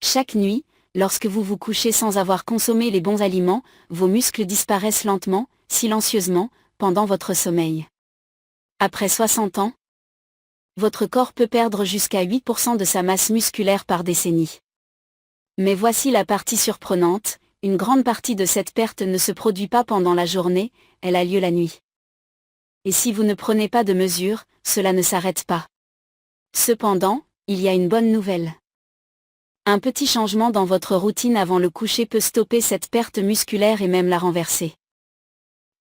Chaque nuit, lorsque vous vous couchez sans avoir consommé les bons aliments, vos muscles disparaissent lentement, silencieusement, pendant votre sommeil. Après 60 ans, votre corps peut perdre jusqu'à 8% de sa masse musculaire par décennie. Mais voici la partie surprenante, une grande partie de cette perte ne se produit pas pendant la journée, elle a lieu la nuit. Et si vous ne prenez pas de mesures, cela ne s'arrête pas. Cependant, il y a une bonne nouvelle. Un petit changement dans votre routine avant le coucher peut stopper cette perte musculaire et même la renverser.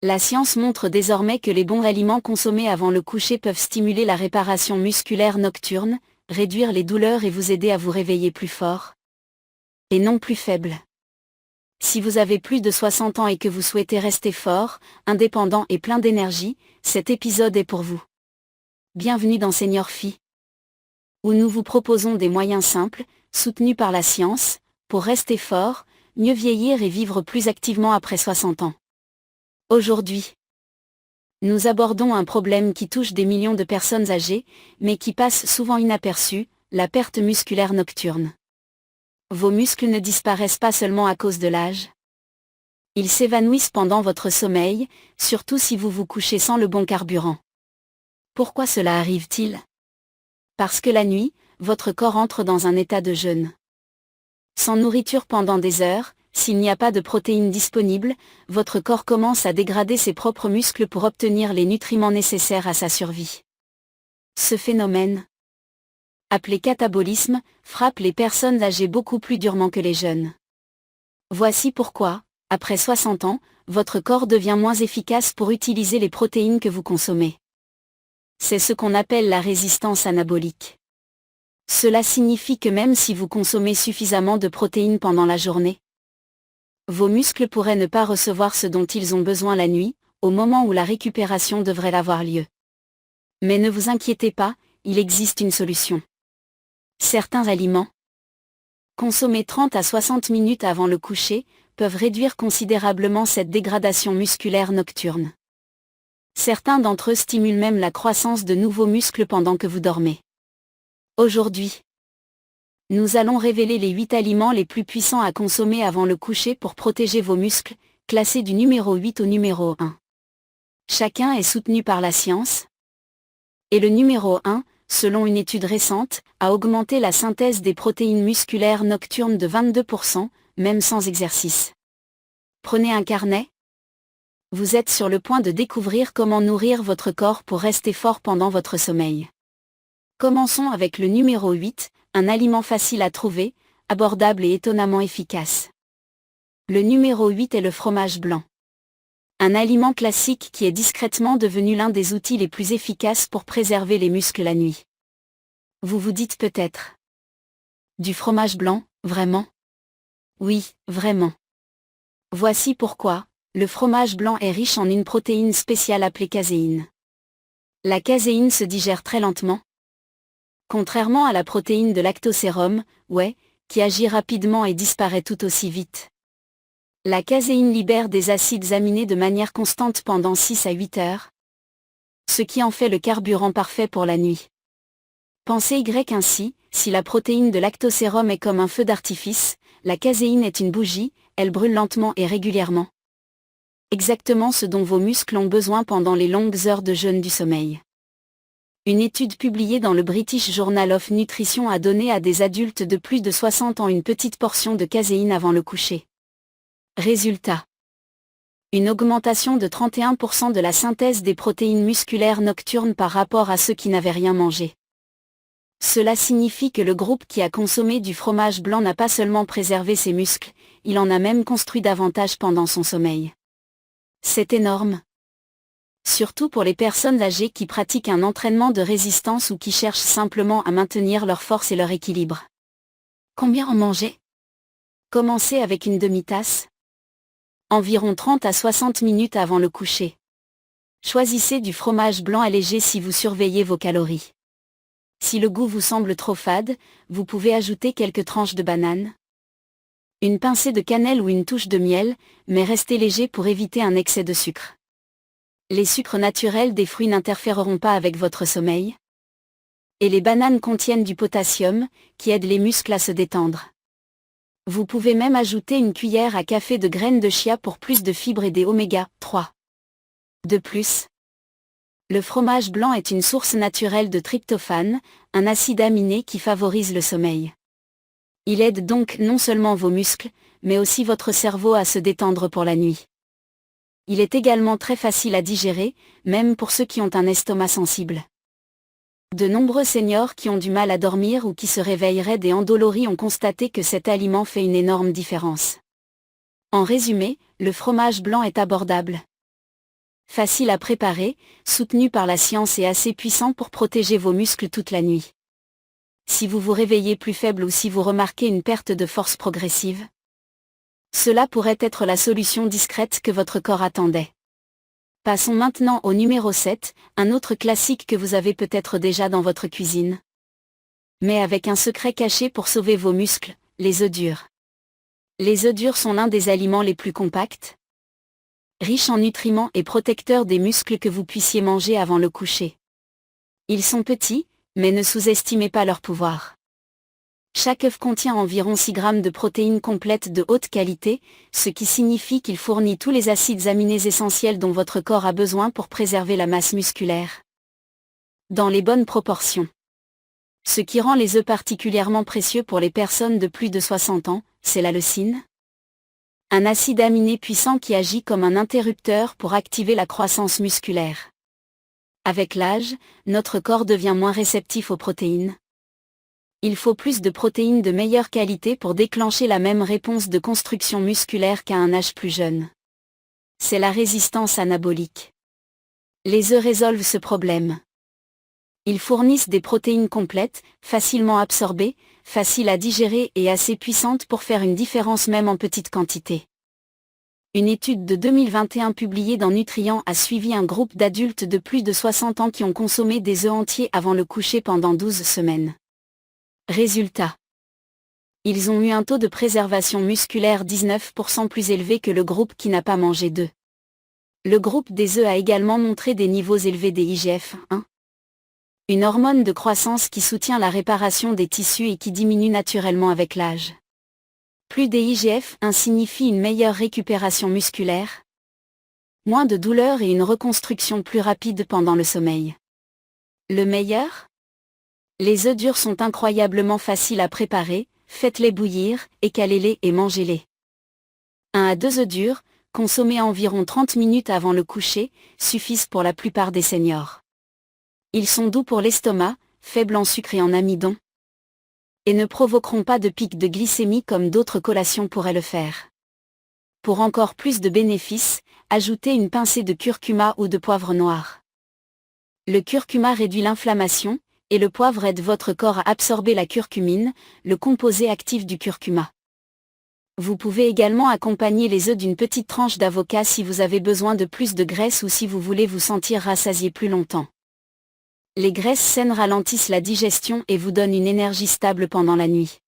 La science montre désormais que les bons aliments consommés avant le coucher peuvent stimuler la réparation musculaire nocturne, réduire les douleurs et vous aider à vous réveiller plus fort. Et non plus faible. Si vous avez plus de 60 ans et que vous souhaitez rester fort, indépendant et plein d'énergie, cet épisode est pour vous. Bienvenue dans Senior Phi, où nous vous proposons des moyens simples, soutenus par la science, pour rester fort, mieux vieillir et vivre plus activement après 60 ans. Aujourd'hui, nous abordons un problème qui touche des millions de personnes âgées, mais qui passe souvent inaperçu, la perte musculaire nocturne. Vos muscles ne disparaissent pas seulement à cause de l'âge. Ils s'évanouissent pendant votre sommeil, surtout si vous vous couchez sans le bon carburant. Pourquoi cela arrive-t-il ? Parce que la nuit, votre corps entre dans un état de jeûne. Sans nourriture pendant des heures, s'il n'y a pas de protéines disponibles, votre corps commence à dégrader ses propres muscles pour obtenir les nutriments nécessaires à sa survie. Ce phénomène, appelé catabolisme, frappe les personnes âgées beaucoup plus durement que les jeunes. Voici pourquoi, après 60 ans, votre corps devient moins efficace pour utiliser les protéines que vous consommez. C'est ce qu'on appelle la résistance anabolique. Cela signifie que même si vous consommez suffisamment de protéines pendant la journée, vos muscles pourraient ne pas recevoir ce dont ils ont besoin la nuit, au moment où la récupération devrait avoir lieu. Mais ne vous inquiétez pas, il existe une solution. Certains aliments, consommés 30 à 60 minutes avant le coucher, peuvent réduire considérablement cette dégradation musculaire nocturne. Certains d'entre eux stimulent même la croissance de nouveaux muscles pendant que vous dormez. Aujourd'hui, nous allons révéler les 8 aliments les plus puissants à consommer avant le coucher pour protéger vos muscles, classés du numéro 8 au numéro 1. Chacun est soutenu par la science. Et le numéro 1, selon une étude récente, a augmenté la synthèse des protéines musculaires nocturnes de 22%, même sans exercice. Prenez un carnet. Vous êtes sur le point de découvrir comment nourrir votre corps pour rester fort pendant votre sommeil. Commençons avec le numéro 8, un aliment facile à trouver, abordable et étonnamment efficace. Le numéro 8 est le fromage blanc. Un aliment classique qui est discrètement devenu l'un des outils les plus efficaces pour préserver les muscles la nuit. Vous vous dites peut-être: du fromage blanc, vraiment ? Oui, vraiment. Voici pourquoi. Le fromage blanc est riche en une protéine spéciale appelée caséine. La caséine se digère très lentement. Contrairement à la protéine de lactosérum, whey, qui agit rapidement et disparaît tout aussi vite. La caséine libère des acides aminés de manière constante pendant 6 à 8 heures. Ce qui en fait le carburant parfait pour la nuit. Pensez ainsi, si la protéine de lactosérum est comme un feu d'artifice, la caséine est une bougie, elle brûle lentement et régulièrement. Exactement ce dont vos muscles ont besoin pendant les longues heures de jeûne du sommeil. Une étude publiée dans le British Journal of Nutrition a donné à des adultes de plus de 60 ans une petite portion de caséine avant le coucher. Résultat. Une augmentation de 31% de la synthèse des protéines musculaires nocturnes par rapport à ceux qui n'avaient rien mangé. Cela signifie que le groupe qui a consommé du fromage blanc n'a pas seulement préservé ses muscles, il en a même construit davantage pendant son sommeil. C'est énorme. Surtout pour les personnes âgées qui pratiquent un entraînement de résistance ou qui cherchent simplement à maintenir leur force et leur équilibre. Combien en manger ? Commencez avec une demi-tasse. Environ 30 à 60 minutes avant le coucher. Choisissez du fromage blanc allégé si vous surveillez vos calories. Si le goût vous semble trop fade, vous pouvez ajouter quelques tranches de banane. Une pincée de cannelle ou une touche de miel, mais restez léger pour éviter un excès de sucre. Les sucres naturels des fruits n'interféreront pas avec votre sommeil. Et les bananes contiennent du potassium, qui aide les muscles à se détendre. Vous pouvez même ajouter une cuillère à café de graines de chia pour plus de fibres et des oméga 3. De plus, le fromage blanc est une source naturelle de tryptophane, un acide aminé qui favorise le sommeil. Il aide donc non seulement vos muscles, mais aussi votre cerveau à se détendre pour la nuit. Il est également très facile à digérer, même pour ceux qui ont un estomac sensible. De nombreux seniors qui ont du mal à dormir ou qui se réveillent raides et endoloris ont constaté que cet aliment fait une énorme différence. En résumé, le fromage blanc est abordable, facile à préparer, soutenu par la science et assez puissant pour protéger vos muscles toute la nuit. Si vous vous réveillez plus faible ou si vous remarquez une perte de force progressive, cela pourrait être la solution discrète que votre corps attendait. Passons maintenant au numéro 7, un autre classique que vous avez peut-être déjà dans votre cuisine. Mais avec un secret caché pour sauver vos muscles, les œufs durs. Les œufs durs sont l'un des aliments les plus compacts, riches en nutriments et protecteurs des muscles que vous puissiez manger avant le coucher. Ils sont petits, mais ne sous-estimez pas leur pouvoir. Chaque œuf contient environ 6 grammes de protéines complètes de haute qualité, ce qui signifie qu'il fournit tous les acides aminés essentiels dont votre corps a besoin pour préserver la masse musculaire, dans les bonnes proportions. Ce qui rend les œufs particulièrement précieux pour les personnes de plus de 60 ans, c'est la leucine, un acide aminé puissant qui agit comme un interrupteur pour activer la croissance musculaire. Avec l'âge, notre corps devient moins réceptif aux protéines. Il faut plus de protéines de meilleure qualité pour déclencher la même réponse de construction musculaire qu'à un âge plus jeune. C'est la résistance anabolique. Les œufs résolvent ce problème. Ils fournissent des protéines complètes, facilement absorbées, faciles à digérer et assez puissantes pour faire une différence même en petite quantité. Une étude de 2021 publiée dans Nutrient a suivi un groupe d'adultes de plus de 60 ans qui ont consommé des œufs entiers avant le coucher pendant 12 semaines. Résultat. Ils ont eu un taux de préservation musculaire 19% plus élevé que le groupe qui n'a pas mangé d'œufs. Le groupe des œufs a également montré des niveaux élevés des IGF-1, une hormone de croissance qui soutient la réparation des tissus et qui diminue naturellement avec l'âge. Plus des IGF-1 signifie une meilleure récupération musculaire, moins de douleur et une reconstruction plus rapide pendant le sommeil. Le meilleur ? Les œufs durs sont incroyablement faciles à préparer, faites-les bouillir, écalez-les et mangez-les. 1 à 2 œufs durs, consommés environ 30 minutes avant le coucher, suffisent pour la plupart des seniors. Ils sont doux pour l'estomac, faibles en sucre et en amidon, et ne provoqueront pas de pic de glycémie comme d'autres collations pourraient le faire. Pour encore plus de bénéfices, ajoutez une pincée de curcuma ou de poivre noir. Le curcuma réduit l'inflammation, et le poivre aide votre corps à absorber la curcumine, le composé actif du curcuma. Vous pouvez également accompagner les œufs d'une petite tranche d'avocat si vous avez besoin de plus de graisse ou si vous voulez vous sentir rassasié plus longtemps. Les graisses saines ralentissent la digestion et vous donnent une énergie stable pendant la nuit.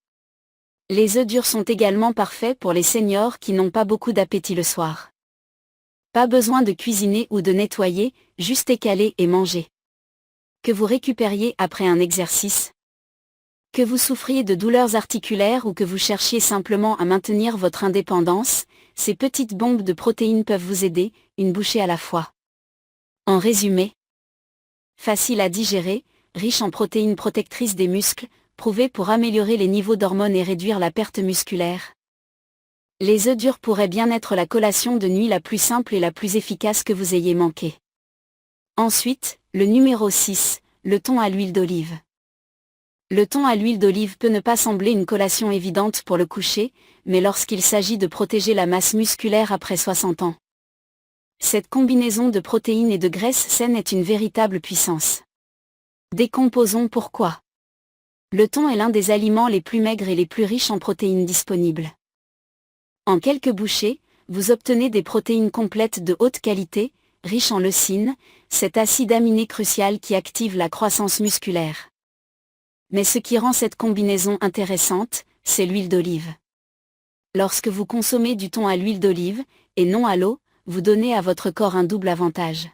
Les œufs durs sont également parfaits pour les seniors qui n'ont pas beaucoup d'appétit le soir. Pas besoin de cuisiner ou de nettoyer, juste écaler et manger. Que vous récupériez après un exercice, que vous souffriez de douleurs articulaires ou que vous cherchiez simplement à maintenir votre indépendance, ces petites bombes de protéines peuvent vous aider, une bouchée à la fois. En résumé, facile à digérer, riche en protéines protectrices des muscles, prouvées pour améliorer les niveaux d'hormones et réduire la perte musculaire. Les œufs durs pourraient bien être la collation de nuit la plus simple et la plus efficace que vous ayez manquée. Ensuite, le numéro 6, le thon à l'huile d'olive. Le thon à l'huile d'olive peut ne pas sembler une collation évidente pour le coucher, mais lorsqu'il s'agit de protéger la masse musculaire après 60 ans. Cette combinaison de protéines et de graisses saines est une véritable puissance. Décomposons pourquoi. Le thon est l'un des aliments les plus maigres et les plus riches en protéines disponibles. En quelques bouchées, vous obtenez des protéines complètes de haute qualité, riches en leucine, cet acide aminé crucial qui active la croissance musculaire. Mais ce qui rend cette combinaison intéressante, c'est l'huile d'olive. Lorsque vous consommez du thon à l'huile d'olive, et non à l'eau, vous donnez à votre corps un double avantage.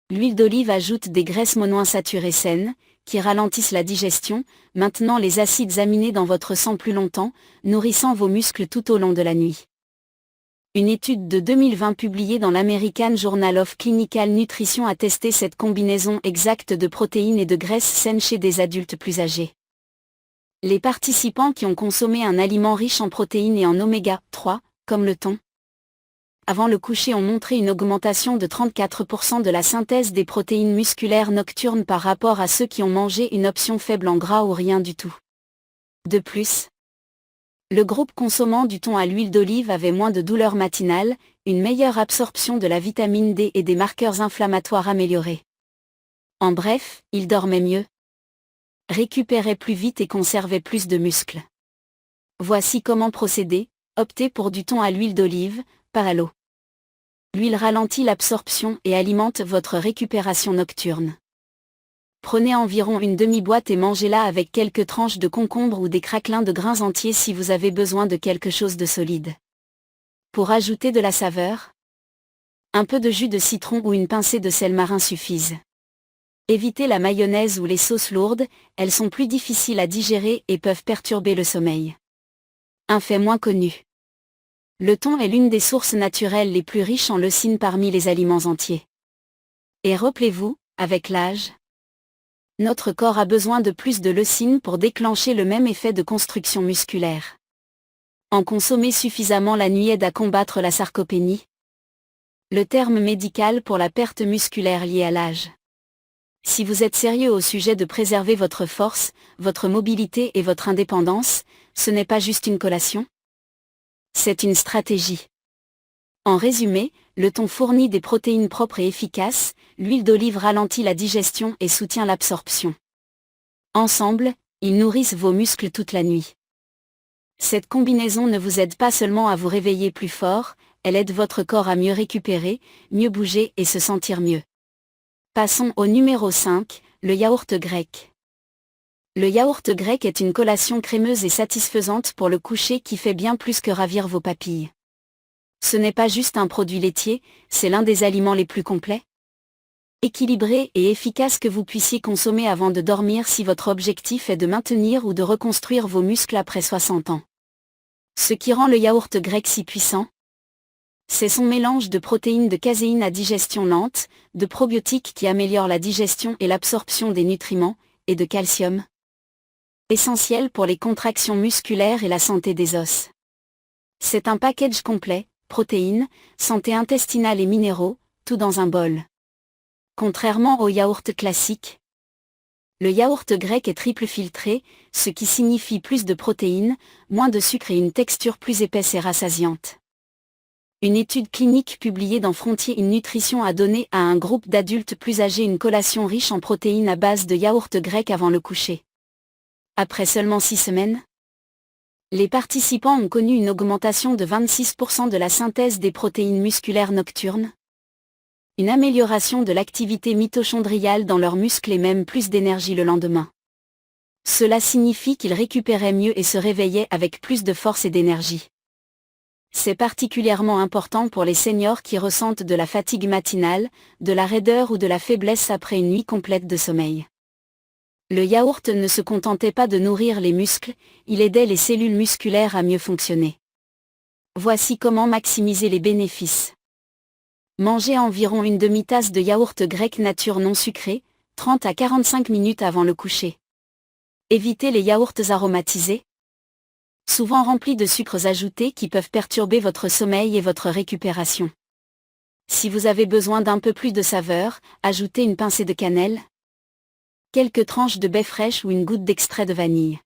L'huile d'olive ajoute des graisses monoinsaturées saines, qui ralentissent la digestion, maintenant les acides aminés dans votre sang plus longtemps, nourrissant vos muscles tout au long de la nuit. Une étude de 2020 publiée dans l'American Journal of Clinical Nutrition a testé cette combinaison exacte de protéines et de graisses saines chez des adultes plus âgés. Les participants qui ont consommé un aliment riche en protéines et en oméga 3, comme le thon, avant le coucher ont montré une augmentation de 34% de la synthèse des protéines musculaires nocturnes par rapport à ceux qui ont mangé une option faible en gras ou rien du tout. De plus, le groupe consommant du thon à l'huile d'olive avait moins de douleurs matinales, une meilleure absorption de la vitamine D et des marqueurs inflammatoires améliorés. En bref, ils dormaient mieux, récupéraient plus vite et conservaient plus de muscles. Voici comment procéder: optez pour du thon à l'huile d'olive, pas à l'eau. L'huile ralentit l'absorption et alimente votre récupération nocturne. Prenez environ une demi-boîte et mangez-la avec quelques tranches de concombre ou des craquelins de grains entiers si vous avez besoin de quelque chose de solide. Pour ajouter de la saveur, un peu de jus de citron ou une pincée de sel marin suffisent. Évitez la mayonnaise ou les sauces lourdes, elles sont plus difficiles à digérer et peuvent perturber le sommeil. Un fait moins connu. Le thon est l'une des sources naturelles les plus riches en leucine parmi les aliments entiers. Et rappelez-vous, avec l'âge, notre corps a besoin de plus de leucine pour déclencher le même effet de construction musculaire. En consommer suffisamment la nuit aide à combattre la sarcopénie, le terme médical pour la perte musculaire liée à l'âge. Si vous êtes sérieux au sujet de préserver votre force, votre mobilité et votre indépendance, ce n'est pas juste une collation. C'est une stratégie. En résumé, le thon fournit des protéines propres et efficaces, l'huile d'olive ralentit la digestion et soutient l'absorption. Ensemble, ils nourrissent vos muscles toute la nuit. Cette combinaison ne vous aide pas seulement à vous réveiller plus fort, elle aide votre corps à mieux récupérer, mieux bouger et se sentir mieux. Passons au numéro 5, le yaourt grec. Le yaourt grec est une collation crémeuse et satisfaisante pour le coucher qui fait bien plus que ravir vos papilles. Ce n'est pas juste un produit laitier, c'est l'un des aliments les plus complets, équilibrés et efficaces que vous puissiez consommer avant de dormir si votre objectif est de maintenir ou de reconstruire vos muscles après 60 ans. Ce qui rend le yaourt grec si puissant, c'est son mélange de protéines de caséine à digestion lente, de probiotiques qui améliorent la digestion et l'absorption des nutriments, et de calcium, essentiel pour les contractions musculaires et la santé des os. C'est un package complet, protéines, santé intestinale et minéraux, tout dans un bol. Contrairement au yaourt classique, le yaourt grec est triple filtré, ce qui signifie plus de protéines, moins de sucre et une texture plus épaisse et rassasiante. Une étude clinique publiée dans Frontier in Nutrition a donné à un groupe d'adultes plus âgés une collation riche en protéines à base de yaourt grec avant le coucher. Après seulement 6 semaines, les participants ont connu une augmentation de 26% de la synthèse des protéines musculaires nocturnes, une amélioration de l'activité mitochondriale dans leurs muscles et même plus d'énergie le lendemain. Cela signifie qu'ils récupéraient mieux et se réveillaient avec plus de force et d'énergie. C'est particulièrement important pour les seniors qui ressentent de la fatigue matinale, de la raideur ou de la faiblesse après une nuit complète de sommeil. Le yaourt ne se contentait pas de nourrir les muscles, il aidait les cellules musculaires à mieux fonctionner. Voici comment maximiser les bénéfices. Mangez environ une demi-tasse de yaourt grec nature non sucré, 30 à 45 minutes avant le coucher. Évitez les yaourts aromatisés, souvent remplis de sucres ajoutés qui peuvent perturber votre sommeil et votre récupération. Si vous avez besoin d'un peu plus de saveur, ajoutez une pincée de cannelle, quelques tranches de baie fraîche ou une goutte d'extrait de vanille.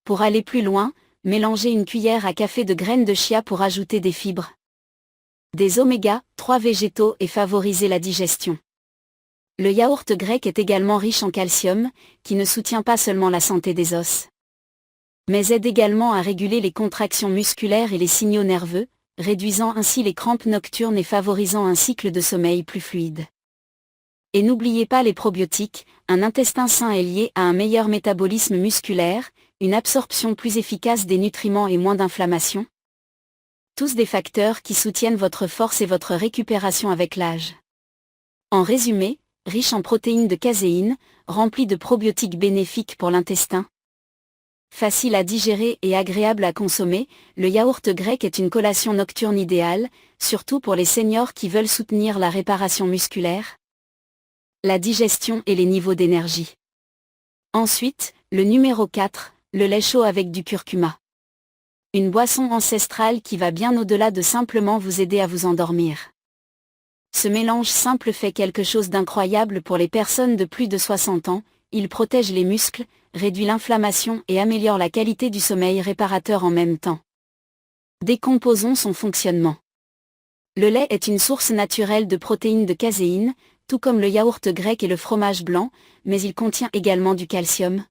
Pour aller plus loin, mélangez une cuillère à café de graines de chia pour ajouter des fibres, des oméga 3 végétaux et favoriser la digestion. Le yaourt grec est également riche en calcium, qui ne soutient pas seulement la santé des os, mais aide également à réguler les contractions musculaires et les signaux nerveux, réduisant ainsi les crampes nocturnes et favorisant un cycle de sommeil plus fluide. Et n'oubliez pas les probiotiques, un intestin sain est lié à un meilleur métabolisme musculaire, une absorption plus efficace des nutriments et moins d'inflammation. Tous des facteurs qui soutiennent votre force et votre récupération avec l'âge. En résumé, riche en protéines de caséine, rempli de probiotiques bénéfiques pour l'intestin. Facile à digérer et agréable à consommer, le yaourt grec est une collation nocturne idéale, surtout pour les seniors qui veulent soutenir la réparation musculaire, la digestion et les niveaux d'énergie. Ensuite, le numéro 4, le lait chaud avec du curcuma. Une boisson ancestrale qui va bien au-delà de simplement vous aider à vous endormir. Ce mélange simple fait quelque chose d'incroyable pour les personnes de plus de 60 ans, il protège les muscles, réduit l'inflammation et améliore la qualité du sommeil réparateur en même temps. Décomposons son fonctionnement. Le lait est une source naturelle de protéines de caséine, tout comme le yaourt grec et le fromage blanc, mais il contient également du calcium,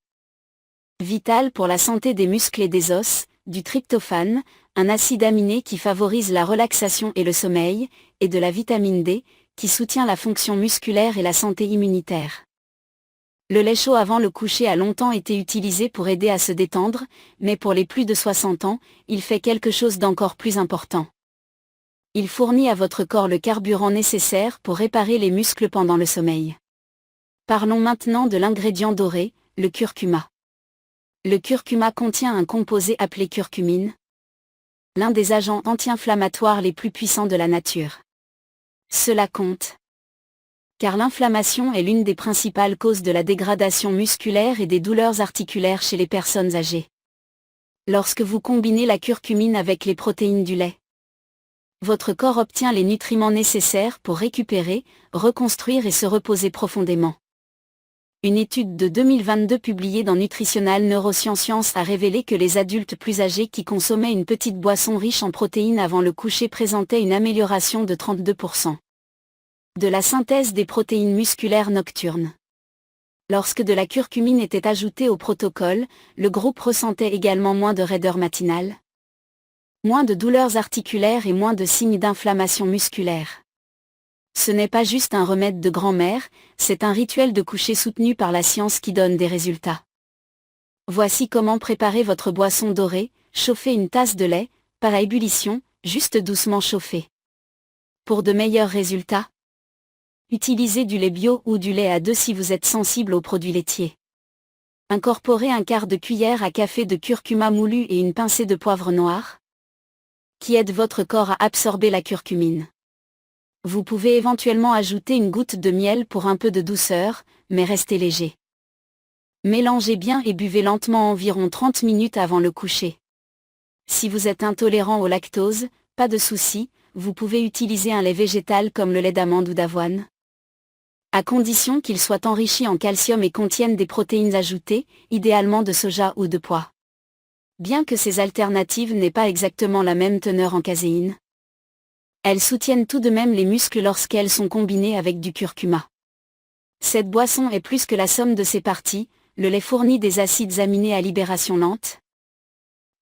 vital pour la santé des muscles et des os, du tryptophane, un acide aminé qui favorise la relaxation et le sommeil, et de la vitamine D, qui soutient la fonction musculaire et la santé immunitaire. Le lait chaud avant le coucher a longtemps été utilisé pour aider à se détendre, mais pour les plus de 60 ans, il fait quelque chose d'encore plus important. Il fournit à votre corps le carburant nécessaire pour réparer les muscles pendant le sommeil. Parlons maintenant de l'ingrédient doré, le curcuma. Le curcuma contient un composé appelé curcumine, l'un des agents anti-inflammatoires les plus puissants de la nature. Cela compte, car l'inflammation est l'une des principales causes de la dégradation musculaire et des douleurs articulaires chez les personnes âgées. Lorsque vous combinez la curcumine avec les protéines du lait, votre corps obtient les nutriments nécessaires pour récupérer, reconstruire et se reposer profondément. Une étude de 2022 publiée dans Nutritional Neurosciences a révélé que les adultes plus âgés qui consommaient une petite boisson riche en protéines avant le coucher présentaient une amélioration de 32% de la synthèse des protéines musculaires nocturnes. Lorsque de la curcumine était ajoutée au protocole, le groupe ressentait également moins de raideur matinale, moins de douleurs articulaires et moins de signes d'inflammation musculaire. Ce n'est pas juste un remède de grand-mère, c'est un rituel de coucher soutenu par la science qui donne des résultats. Voici comment préparer votre boisson dorée: chauffez une tasse de lait, pas à ébullition, juste doucement chauffer. Pour de meilleurs résultats, utilisez du lait bio ou du lait à 2 si vous êtes sensible aux produits laitiers. Incorporez un quart de cuillère à café de curcuma moulu et une pincée de poivre noir, qui aide votre corps à absorber la curcumine. Vous pouvez éventuellement ajouter une goutte de miel pour un peu de douceur, mais restez léger. Mélangez bien et buvez lentement environ 30 minutes avant le coucher. Si vous êtes intolérant au lactose, pas de souci, vous pouvez utiliser un lait végétal comme le lait d'amande ou d'avoine, à condition qu'il soit enrichi en calcium et contienne des protéines ajoutées, idéalement de soja ou de pois. Bien que ces alternatives n'aient pas exactement la même teneur en caséine, elles soutiennent tout de même les muscles lorsqu'elles sont combinées avec du curcuma. Cette boisson est plus que la somme de ses parties, le lait fournit des acides aminés à libération lente,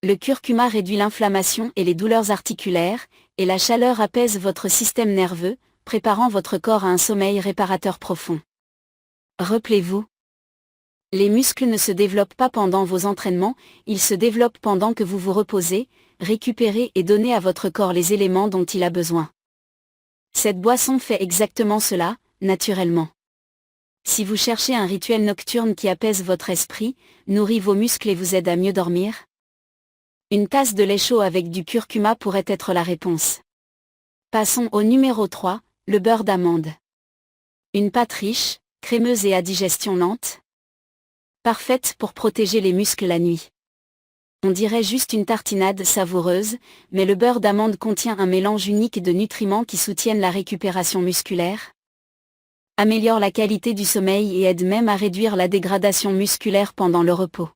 le curcuma réduit l'inflammation et les douleurs articulaires, et la chaleur apaise votre système nerveux, préparant votre corps à un sommeil réparateur profond. Rappelez-vous, les muscles ne se développent pas pendant vos entraînements, ils se développent pendant que vous vous reposez, récupérez et donnez à votre corps les éléments dont il a besoin. Cette boisson fait exactement cela, naturellement. Si vous cherchez un rituel nocturne qui apaise votre esprit, nourrit vos muscles et vous aide à mieux dormir, une tasse de lait chaud avec du curcuma pourrait être la réponse. Passons au numéro 3, le beurre d'amande. Une pâte riche, crémeuse et à digestion lente, parfaite pour protéger les muscles la nuit. On dirait juste une tartinade savoureuse, mais le beurre d'amande contient un mélange unique de nutriments qui soutiennent la récupération musculaire, améliore la qualité du sommeil et aide même à réduire la dégradation musculaire pendant le repos.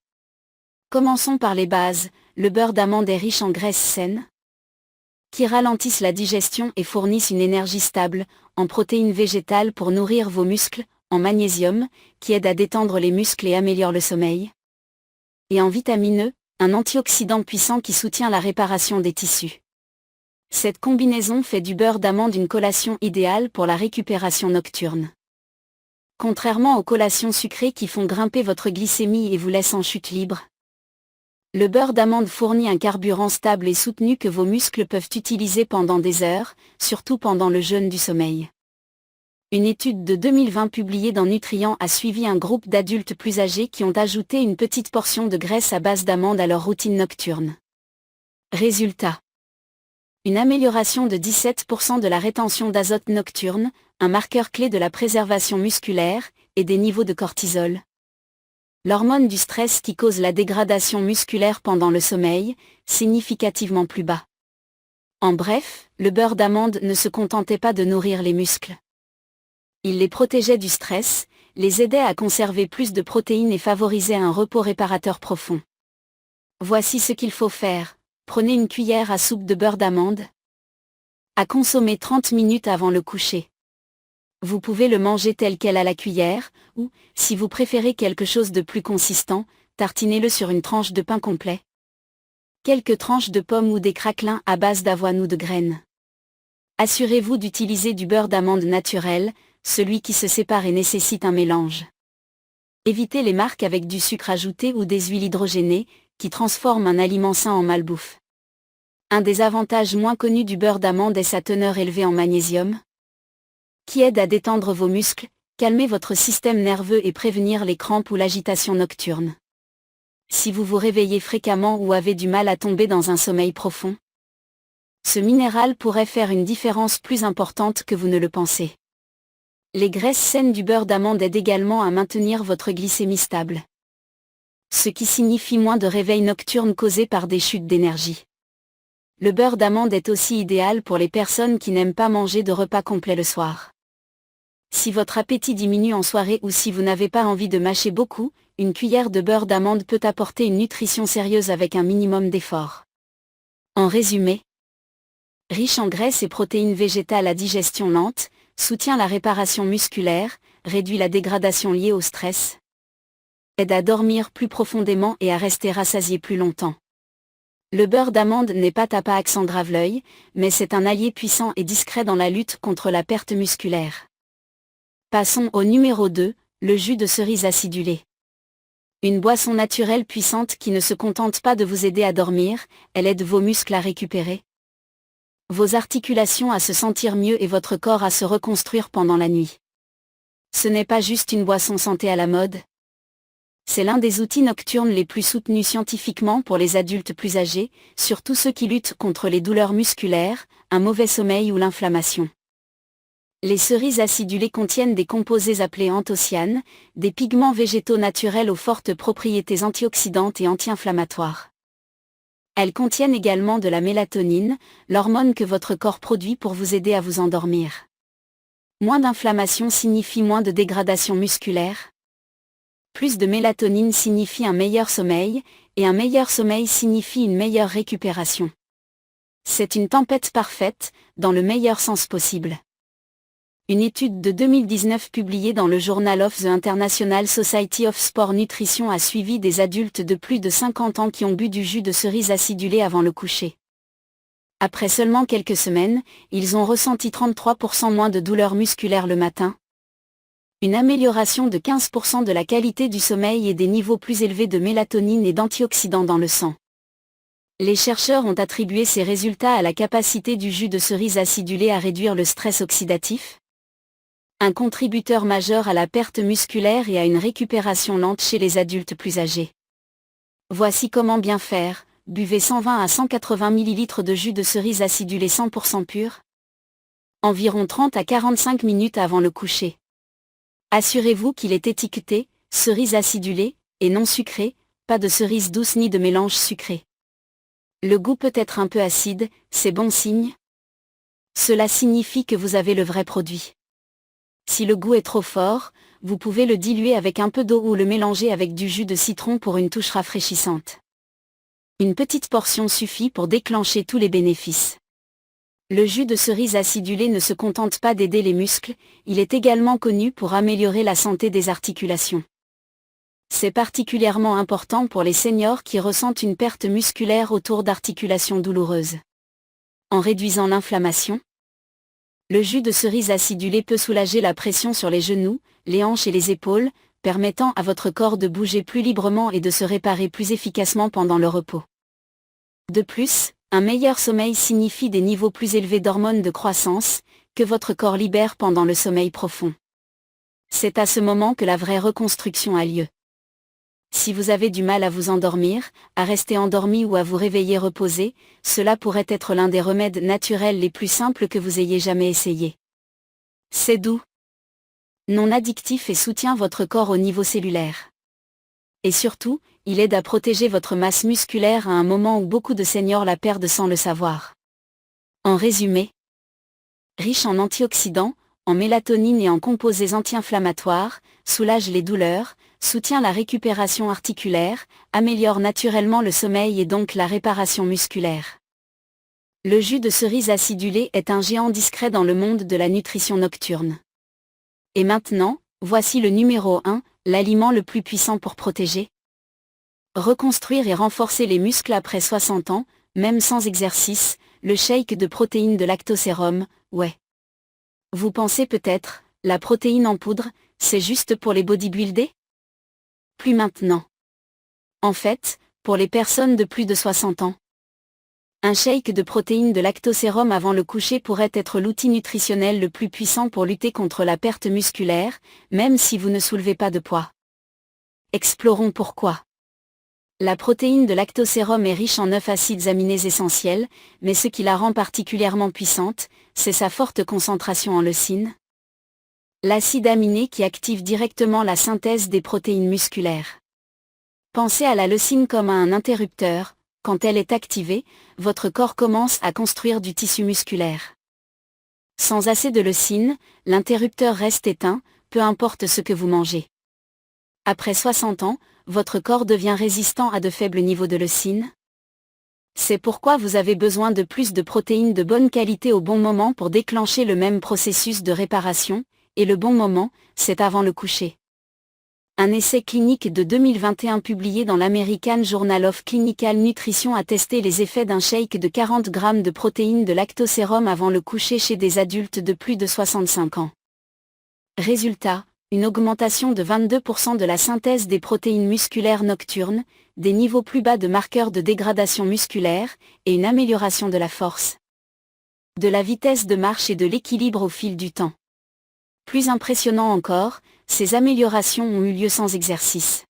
Commençons par les bases. Le beurre d'amande est riche en graisses saines, qui ralentissent la digestion et fournissent une énergie stable, en protéines végétales pour nourrir vos muscles, en magnésium, qui aide à détendre les muscles et améliore le sommeil, et en vitamine E, un antioxydant puissant qui soutient la réparation des tissus. Cette combinaison fait du beurre d'amande une collation idéale pour la récupération nocturne. Contrairement aux collations sucrées qui font grimper votre glycémie et vous laissent en chute libre, le beurre d'amande fournit un carburant stable et soutenu que vos muscles peuvent utiliser pendant des heures, surtout pendant le jeûne du sommeil. Une étude de 2020 publiée dans Nutrient a suivi un groupe d'adultes plus âgés qui ont ajouté une petite portion de graisse à base d'amande à leur routine nocturne. Résultat. Une amélioration de 17% de la rétention d'azote nocturne, un marqueur clé de la préservation musculaire, et des niveaux de cortisol. L'hormone du stress qui cause la dégradation musculaire pendant le sommeil, significativement plus bas. En bref, le beurre d'amande ne se contentait pas de nourrir les muscles. Il les protégeait du stress, les aidait à conserver plus de protéines et favorisait un repos réparateur profond. Voici ce qu'il faut faire. Prenez une cuillère à soupe de beurre d'amande. À consommer 30 minutes avant le coucher. Vous pouvez le manger tel quel à la cuillère, ou, si vous préférez quelque chose de plus consistant, tartinez-le sur une tranche de pain complet. Quelques tranches de pommes ou des craquelins à base d'avoine ou de graines. Assurez-vous d'utiliser du beurre d'amande naturel, celui qui se sépare et nécessite un mélange. Évitez les marques avec du sucre ajouté ou des huiles hydrogénées, qui transforment un aliment sain en malbouffe. Un des avantages moins connus du beurre d'amande est sa teneur élevée en magnésium, qui aide à détendre vos muscles, calmer votre système nerveux et prévenir les crampes ou l'agitation nocturne. Si vous vous réveillez fréquemment ou avez du mal à tomber dans un sommeil profond, ce minéral pourrait faire une différence plus importante que vous ne le pensez. Les graisses saines du beurre d'amande aident également à maintenir votre glycémie stable. Ce qui signifie moins de réveils nocturnes causés par des chutes d'énergie. Le beurre d'amande est aussi idéal pour les personnes qui n'aiment pas manger de repas complet le soir. Si votre appétit diminue en soirée ou si vous n'avez pas envie de mâcher beaucoup, une cuillère de beurre d'amande peut apporter une nutrition sérieuse avec un minimum d'effort. En résumé, riche en graisses et protéines végétales à digestion lente, soutient la réparation musculaire, réduit la dégradation liée au stress, aide à dormir plus profondément et à rester rassasié plus longtemps. Le beurre d'amande n'est pas tape à accent grave-l'œil, mais c'est un allié puissant et discret dans la lutte contre la perte musculaire. Passons au numéro 2, le jus de cerise acidulé. Une boisson naturelle puissante qui ne se contente pas de vous aider à dormir, elle aide vos muscles à récupérer, vos articulations à se sentir mieux et votre corps à se reconstruire pendant la nuit. Ce n'est pas juste une boisson santé à la mode. C'est l'un des outils nocturnes les plus soutenus scientifiquement pour les adultes plus âgés, surtout ceux qui luttent contre les douleurs musculaires, un mauvais sommeil ou l'inflammation. Les cerises acidulées contiennent des composés appelés anthocyanes, des pigments végétaux naturels aux fortes propriétés antioxydantes et anti-inflammatoires. Elles contiennent également de la mélatonine, l'hormone que votre corps produit pour vous aider à vous endormir. Moins d'inflammation signifie moins de dégradation musculaire. Plus de mélatonine signifie un meilleur sommeil, et un meilleur sommeil signifie une meilleure récupération. C'est une tempête parfaite, dans le meilleur sens possible. Une étude de 2019 publiée dans le Journal of the International Society of Sport Nutrition a suivi des adultes de plus de 50 ans qui ont bu du jus de cerise acidulé avant le coucher. Après seulement quelques semaines, ils ont ressenti 33% moins de douleurs musculaires le matin, une amélioration de 15% de la qualité du sommeil et des niveaux plus élevés de mélatonine et d'antioxydants dans le sang. Les chercheurs ont attribué ces résultats à la capacité du jus de cerise acidulé à réduire le stress oxydatif, un contributeur majeur à la perte musculaire et à une récupération lente chez les adultes plus âgés. Voici comment bien faire: buvez 120 à 180 ml de jus de cerise acidulé 100% pur, environ 30 à 45 minutes avant le coucher. Assurez-vous qu'il est étiqueté « cerise acidulée » et non sucrée, pas de cerise douce ni de mélange sucré. Le goût peut être un peu acide, c'est bon signe. Cela signifie que vous avez le vrai produit. Si le goût est trop fort, vous pouvez le diluer avec un peu d'eau ou le mélanger avec du jus de citron pour une touche rafraîchissante. Une petite portion suffit pour déclencher tous les bénéfices. Le jus de cerise acidulé ne se contente pas d'aider les muscles, il est également connu pour améliorer la santé des articulations. C'est particulièrement important pour les seniors qui ressentent une perte musculaire autour d'articulations douloureuses. En réduisant l'inflammation, le jus de cerise acidulé peut soulager la pression sur les genoux, les hanches et les épaules, permettant à votre corps de bouger plus librement et de se réparer plus efficacement pendant le repos. De plus, un meilleur sommeil signifie des niveaux plus élevés d'hormones de croissance, que votre corps libère pendant le sommeil profond. C'est à ce moment que la vraie reconstruction a lieu. Si vous avez du mal à vous endormir, à rester endormi ou à vous réveiller reposé, cela pourrait être l'un des remèdes naturels les plus simples que vous ayez jamais essayé. C'est doux, non addictif et soutient votre corps au niveau cellulaire. Et surtout, il aide à protéger votre masse musculaire à un moment où beaucoup de seniors la perdent sans le savoir. En résumé, riche en antioxydants, en mélatonine et en composés anti-inflammatoires, soulage les douleurs, soutient la récupération articulaire, améliore naturellement le sommeil et donc la réparation musculaire. Le jus de cerise acidulé est un géant discret dans le monde de la nutrition nocturne. Et maintenant, voici le numéro 1, l'aliment le plus puissant pour protéger. Reconstruire et renforcer les muscles après 60 ans, même sans exercice, le shake de protéines de lactosérum, ouais. Vous pensez peut-être, la protéine en poudre, c'est juste pour les bodybuildés? Plus maintenant. En fait, pour les personnes de plus de 60 ans. Un shake de protéines de lactosérum avant le coucher pourrait être l'outil nutritionnel le plus puissant pour lutter contre la perte musculaire, même si vous ne soulevez pas de poids. Explorons pourquoi. La protéine de lactosérum est riche en 9 acides aminés essentiels, mais ce qui la rend particulièrement puissante, c'est sa forte concentration en leucine. L'acide aminé qui active directement la synthèse des protéines musculaires. Pensez à la leucine comme à un interrupteur, quand elle est activée, votre corps commence à construire du tissu musculaire. Sans assez de leucine, l'interrupteur reste éteint, peu importe ce que vous mangez. Après 60 ans, votre corps devient résistant à de faibles niveaux de leucine. C'est pourquoi vous avez besoin de plus de protéines de bonne qualité au bon moment pour déclencher le même processus de réparation, et le bon moment, c'est avant le coucher. Un essai clinique de 2021 publié dans l'American Journal of Clinical Nutrition a testé les effets d'un shake de 40 grammes de protéines de lactosérum avant le coucher chez des adultes de plus de 65 ans. Résultat, une augmentation de 22% de la synthèse des protéines musculaires nocturnes, des niveaux plus bas de marqueurs de dégradation musculaire, et une amélioration de la force, de la vitesse de marche et de l'équilibre au fil du temps. Plus impressionnant encore, ces améliorations ont eu lieu sans exercice.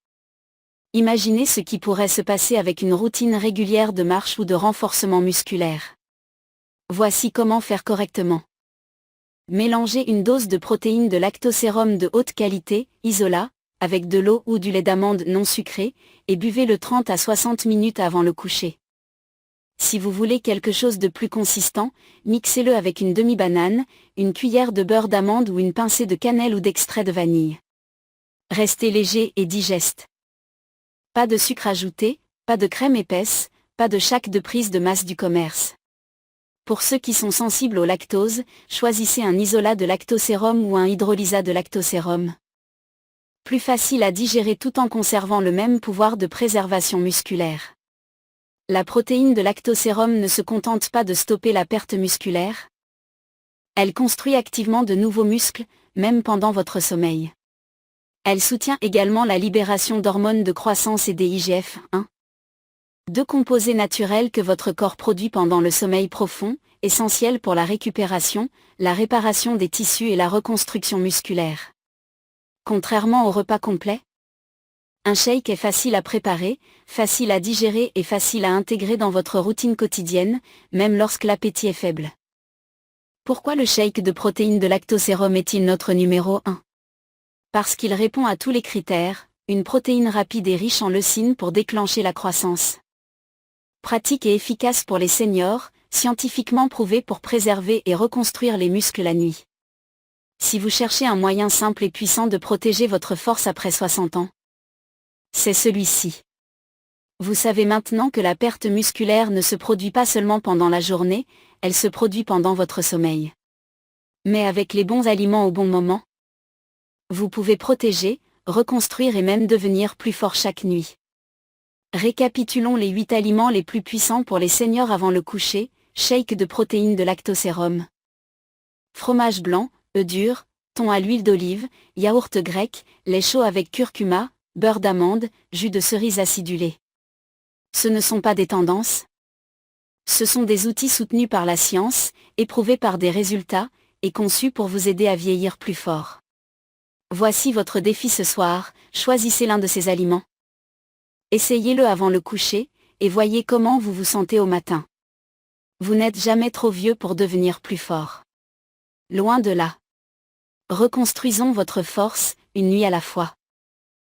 Imaginez ce qui pourrait se passer avec une routine régulière de marche ou de renforcement musculaire. Voici comment faire correctement. Mélangez une dose de protéines de lactosérum de haute qualité, isolat, avec de l'eau ou du lait d'amande non sucré, et buvez-le 30 à 60 minutes avant le coucher. Si vous voulez quelque chose de plus consistant, mixez-le avec une demi-banane, une cuillère de beurre d'amande ou une pincée de cannelle ou d'extrait de vanille. Restez léger et digeste. Pas de sucre ajouté, pas de crème épaisse, pas de chaque de prise de masse du commerce. Pour ceux qui sont sensibles au lactose, choisissez un isolat de lactosérum ou un hydrolysat de lactosérum. Plus facile à digérer tout en conservant le même pouvoir de préservation musculaire. La protéine de lactosérum ne se contente pas de stopper la perte musculaire. Elle construit activement de nouveaux muscles, même pendant votre sommeil. Elle soutient également la libération d'hormones de croissance et des IGF-1. Deux composés naturels que votre corps produit pendant le sommeil profond, essentiels pour la récupération, la réparation des tissus et la reconstruction musculaire. Contrairement au repas complet, un shake est facile à préparer, facile à digérer et facile à intégrer dans votre routine quotidienne, même lorsque l'appétit est faible. Pourquoi le shake de protéines de lactosérum est-il notre numéro 1? Parce qu'il répond à tous les critères, une protéine rapide et riche en leucine pour déclencher la croissance. Pratique et efficace pour les seniors, scientifiquement prouvé pour préserver et reconstruire les muscles la nuit. Si vous cherchez un moyen simple et puissant de protéger votre force après 60 ans, c'est celui-ci. Vous savez maintenant que la perte musculaire ne se produit pas seulement pendant la journée, elle se produit pendant votre sommeil. Mais avec les bons aliments au bon moment, vous pouvez protéger, reconstruire et même devenir plus fort chaque nuit. Récapitulons les 8 aliments les plus puissants pour les seniors avant le coucher, shake de protéines de lactosérum. Fromage blanc, œufs durs, thon à l'huile d'olive, yaourt grec, lait chaud avec curcuma, beurre d'amande, jus de cerise acidulé. Ce ne sont pas des tendances. Ce sont des outils soutenus par la science, éprouvés par des résultats, est conçu pour vous aider à vieillir plus fort. Voici votre défi ce soir, choisissez l'un de ces aliments. Essayez-le avant le coucher, et voyez comment vous vous sentez au matin. Vous n'êtes jamais trop vieux pour devenir plus fort. Loin de là. Reconstruisons votre force, une nuit à la fois.